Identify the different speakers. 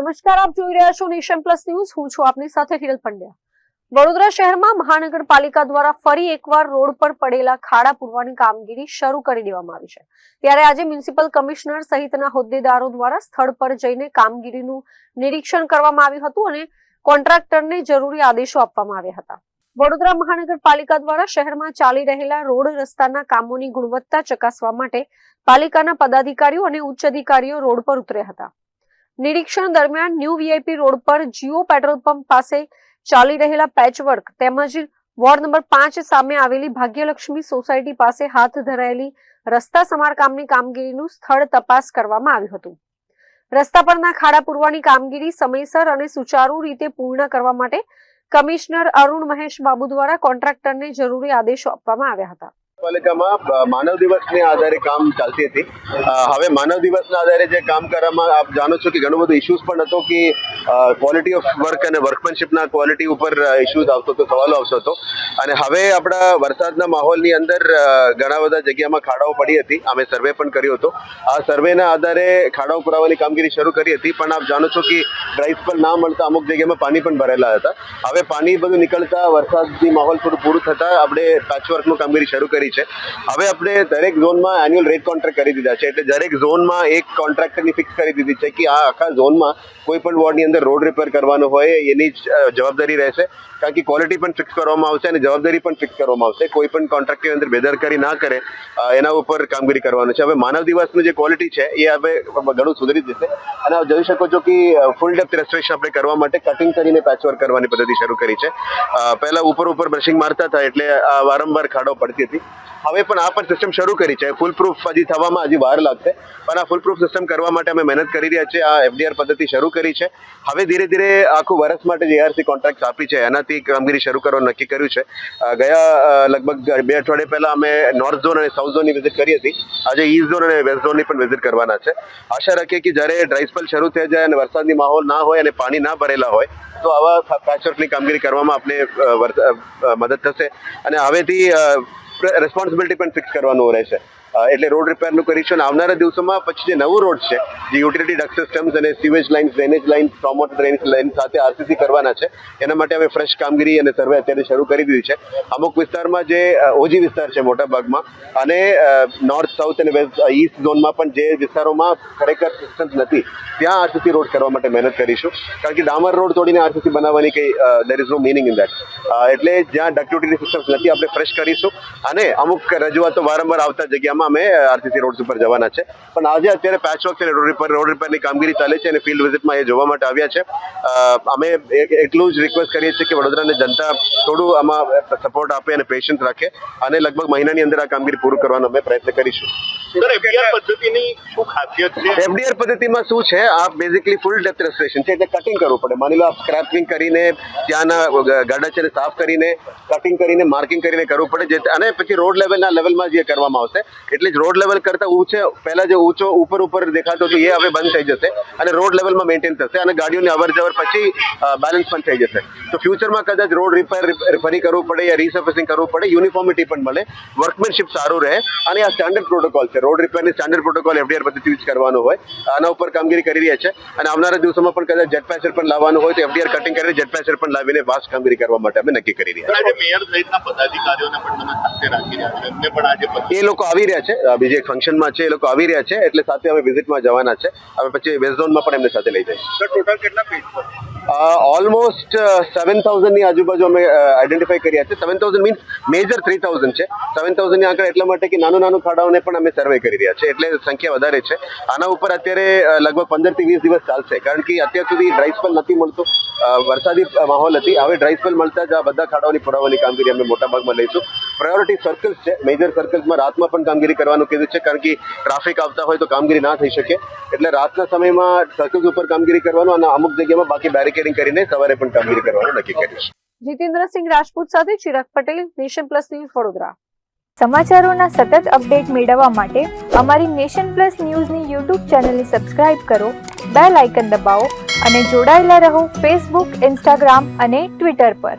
Speaker 1: નમસ્કાર, આપ જોઈ રહ્યા છો નેશન પ્લસ ન્યૂઝ. હું છું આપની સાથે હિરલ પંડ્યા. વડોદરા શહેરમાં મહાનગરપાલિકા દ્વારા ફરી એકવાર રોડ પર પડેલા ખાડા પૂરવાની કામગીરી શરૂ કરી દેવામાં આવી છે. ત્યારે આજે મ્યુનિસિપલ કમિશનર સહિતના હોદ્દેદારો દ્વારા સ્થળ પર જઈને કામગીરીનું નિરીક્ષણ કરવામાં આવ્યું હતું અને કોન્ટ્રાક્ટરને જરૂરી આદેશો આપવામાં આવ્યા હતા. વડોદરા મહાનગરપાલિકા દ્વારા શહેરમાં ચાલી રહેલા રોડ રસ્તાના કામોની ગુણવત્તા ચકાસવા માટે પાલિકાના પદાધિકારીઓ અને ઉચ્ચ અધિકારીઓ રોડ પર ઉતર્યા હતા. નિરીક્ષણ દરમિયાન ન્યૂ વીઆઈપી રોડ પર જીઓ પેટ્રોલ પંપ પાસે ચાલી રહેલા પેચવર્ક તેમજ વોર્ડ નંબર 5 સામે આવેલી ભાગ્યલક્ષ્મી સોસાયટી પાસે હાથ ધરાયેલી રસ્તા સમારકામની કામગીરીનું સ્થળ તપાસ કરવામાં આવ્યું હતું. રસ્તા પરના ખાડા પૂરવાની કામગીરી સમયસર અને સુચારુ રીતે પૂર્ણ કરવા માટે કમિશનર અરુણ મહેશ બાબુ દ્વારા કોન્ટ્રાક્ટરને જરૂરી આદેશો આપવામાં આવ્યા હતા.
Speaker 2: પાલિકામાં માનવ દિવસને આધારે કામ ચાલતી હતી. હવે માનવ દિવસના આધારે જે કામ કરવામાં આપ જાણો છો કે ઘણું બધું ઇશ્યુઝ પણ હતો કે ક્વોલિટી ઓફ વર્ક અને વર્કમેનશિપના ક્વોલિટી ઉપર ઇશ્યુઝ આવતો હતો, સવાલો આવતો હતો. અને હવે આપણા વરસાદના માહોલની અંદર ઘણા બધા જગ્યામાં ખાડાઓ પડી હતી. અમે સર્વે પણ કર્યો હતો. આ સર્વેના આધારે ખાડાઓ પુરાવાની કામગીરી શરૂ કરી હતી, પણ આપ જાણો છો કે ડ્રાઇવ પર ના મળતા અમુક જગ્યામાં પાણી પણ ભરેલા હતા. હવે પાણી બધું નીકળતા વરસાદની માહોલ પૂરું થતા આપણે પેચવર્કનું કામગીરી શરૂ કરી છે. હવે આપણે દરેક ઝોનમાં એન્યુઅલ રેટ કોન્ટ્રાક્ટ કરી દીધા છે. એટલે દરેક ઝોનમાં એક કોન્ટ્રાક્ટરની ફિક્સ કરી દીધી છે કે આ આખા ઝોનમાં કોઈ પણ વોર્ડની અંદર રોડ રિપેર કરવાનો હોય એની જવાબદારી રહેશે. કારણ કે ક્વોલિટી પણ ફિક્સ કરવામાં આવશે અને જવાબદારી પણ ફિક્સ કરવામાં આવશે. કોઈ પણ કોન્ટ્રાક્ટની અંદર બેદરકારી ના કરે એના ઉપર કામગીરી કરવાનું છે. હવે માનવ દિવસનું જે ક્વોલિટી છે એ હવે ઘણું સુધરી જશે અને આપ જોઈ શકો છો કે ફૂલ ડેપ્થ રેસ્ટોરેશન આપણે કરવા માટે કટિંગ કરીને પેચવર્ક કરવાની પદ્ધતિ શરૂ કરી છે. પહેલા ઉપર બ્રશિંગ મારતા હતા એટલે વારંવાર ખાડો પડતી હતી. હવે પણ આ પણ સિસ્ટમ શરૂ કરી છે. ફૂલ પ્રૂફ હજી થવામાં હજી વાર લાગશે, પણ આ ફૂલ પ્રૂફ સિસ્ટમ કરવા માટે અમે મહેનત કરી રહ્યા છીએ. આ એફડીઆર પદ્ધતિ શરૂ કરી છે. હવે ધીરે ધીરે આખું વર્ષ માટે જે એઆરસી કોન્ટ્રાક્ટ આપી છે એનાથી કામગીરી શરૂ કરવાનું નક્કી કર્યું છે. ગયા લગભગ 2 અઠવાડિયા પહેલા અમે નોર્થ ઝોન અને સાઉથ ઝોનની વિઝિટ કરી હતી. આજે ઈસ્ટ ઝોન અને વેસ્ટ ઝોનની પણ વિઝિટ કરવાના છે. આશા રાખીએ કે જ્યારે ડ્રાય સ્પેલ શરૂ થઈ જાય અને વરસાદની માહોલ ના હોય અને પાણી ના ભરેલા હોય તો આવા પેચવર્કની કામગીરી કરવામાં આપણે મદદ થશે. અને હવેથી રેસ્પોન્સિબિલિટી પણ ફિક્સ કરવાનું રહેશે. એટલે રોડ રિપેરનું કરીશું અને આવનારા દિવસોમાં પછી જે નવું રોડ છે, જે યુટિલિટી ડક્ટ સિસ્ટમ્સ અને sewage lines, drainage lines, storm water drainage line સાથે આરસીસી કરવાના છે. એના માટે અમે ફ્રેશ કામગીરી અને સર્વે અત્યારે શરૂ કરી દીધી છે. અમુક વિસ્તારમાં જે ઓજી વિસ્તાર છે મોટા ભાગમાં અને નોર્થ, સાઉથ અને વેસ્ટ ઈસ્ટ ઝોનમાં પણ જે વિસ્તારોમાં ખરેખર સિસ્ટમ્સ નથી ત્યાં આરસીસી રોડ કરવા માટે મહેનત કરીશું. કારણ કે ડામર રોડ તોડીને આરસીસી બનાવવાની કંઈ there is no meaning in that. એટલે જ્યાં ડક્ટ યુટિલિટી સિસ્ટમ્સ નથી આપણે ફ્રેશ કરીશું અને અમુક રજૂઆતો વારંવાર આવતા જગ્યામાં અમે આરસીસી રોડ ઉપર જવાના છે. પણ આજે અત્યારે પેચવર્ક અને રોડ રિપેરની કામગીરી ચાલે છે અને ફિલ્ડ વિઝિટમાં એ જોવા માટે આવ્યા છે. અમે એટલું જ રિક્વેસ્ટ કરીએ છીએ કે વડોદરાની જનતા થોડું આમાં સપોર્ટ આપે અને પેશન્સ રાખે અને લગભગ મહિનાની અંદર આ કામગીરી પૂરું કરવાનો અમે પ્રયત્ન કરીશું.
Speaker 3: એફડીઆર પદ્ધતિની શું ખાસિયત છે?
Speaker 2: એફડીઆર પદ્ધતિમાં શું છે, આ બેઝિકલી ફૂલ ડેપ્થ રેસ્ટોરેશન છે. એટલે કટિંગ કરવું પડે. માની લો આપ સ્ક્રેપિંગ કરીને ત્યાંના ગાડા છે સાફ કરીને કટિંગ કરીને માર્કિંગ કરીને કરવું પડે અને પછી રોડ લેવલમાં જે કરવામાં આવશે. એટલે જ રોડ લેવલ કરતા પહેલા જે ઊંચો ઉપર દેખાતો હતો એ હવે બંધ થઈ જશે અને રોડ લેવલમાં મેન્ટેન થશે અને ગાડીઓની અવર જવર પછી બેલેન્સ પણ થઈ જશે. તો ફ્યુચરમાં કદાચ રોડ ફરી કરવું પડે યા રીસર્ફેસિંગ કરવું પડે, યુનિફોર્મિટી પણ મળે, વર્કમેનશિપ સારું રહે અને આ સ્ટાન્ડર્ડ પ્રોટોકોલ છે. રોડ રિપેરની સ્ટાન્ડર્ડ પ્રોટોકોલ એફડીઆર પદ્ધતિ યુઝ કરવાનો હોય. આના ઉપર કામગીરી કરી રહ્યા છે અને આવનારા દિવસોમાં પણ કદાચ જેટ પેચર પણ લાવવાનું હોય તો એફડીઆર કટિંગ કરીને જેટ પેચર પણ લાવીને વાસ્ટ કામગીરી કરવા માટે અમે નક્કી કરી રહ્યા
Speaker 3: છીએ. મેયર સહિતના પદાધિકારીઓને પણ તમે સાથે રાખી રહ્યા છો, એમને પણ આજે
Speaker 2: એ લોકો આવી રહ્યા છે. બીજે એક ફંક્શનમાં છે, એ લોકો આવી રહ્યા છે એટલે સાથે અમે વિઝિટમાં જવાના છે. હવે પછી વેસ્ટ ઝોનમાં પણ એમને સાથે લઈ જઈશું.
Speaker 3: ટોટલ કેટલા પેજ પર?
Speaker 2: ઓલમોસ્ટ 7,000 ની આજુબાજુ અમે આઈડેન્ટિફાઈ કર્યા છે. 7,000 મીન્સ મેજર 3,000 છે. 7,000 ની આંકડા એટલા માટે કે નાનું ખાડાઓને પણ અમે સર્વે કરી રહ્યા છે એટલે સંખ્યા વધારે છે. આના ઉપર અત્યારે લગભગ 15 થી 20 દિવસ ચાલશે. કારણ કે અત્યાર સુધી ડ્રાય સ્પેલ નથી મળતો, વરસાદી માહોલ હતી. હવે ડ્રાય સ્પેલ મળતા જ આ બધા ખાડાઓની પુરાવાની કામગીરી અમે મોટા ભાગમાં લઈશું. પ્રાયોરિટી સર્કલ્સ છે, મેજર સર્કલ્સમાં રાતમાં પણ કામગીરી કરવાનું કીધું છે. કારણ કે ટ્રાફિક આવતા હોય તો કામગીરી ના થઈ શકે એટલે રાતના સમયમાં સર્કલ્સ ઉપર કામગીરી કરવાનું અને અમુક જગ્યામાં બાકી બેરિકેડિંગ કરીને સવારે પણ કામગીરી કરવાનું નક્કી કરીશું.
Speaker 1: જીતેન્દ્રસિંહ રાજપૂત સાથે Chirag Patel, Nation Plus News, Vadodara.
Speaker 4: સમાચારોના સતત અપડેટ મેળવવા માટે અમારી નેશન પ્લસ ન્યૂઝની યુટ્યુબ ચેનલને સબસ્ક્રાઇબ કરો, બેલ આઇકન દબાવો અને જોડાયેલા રહો ફેસબુક, ઇન્સ્ટાગ્રામ અને ટ્વિટર પર.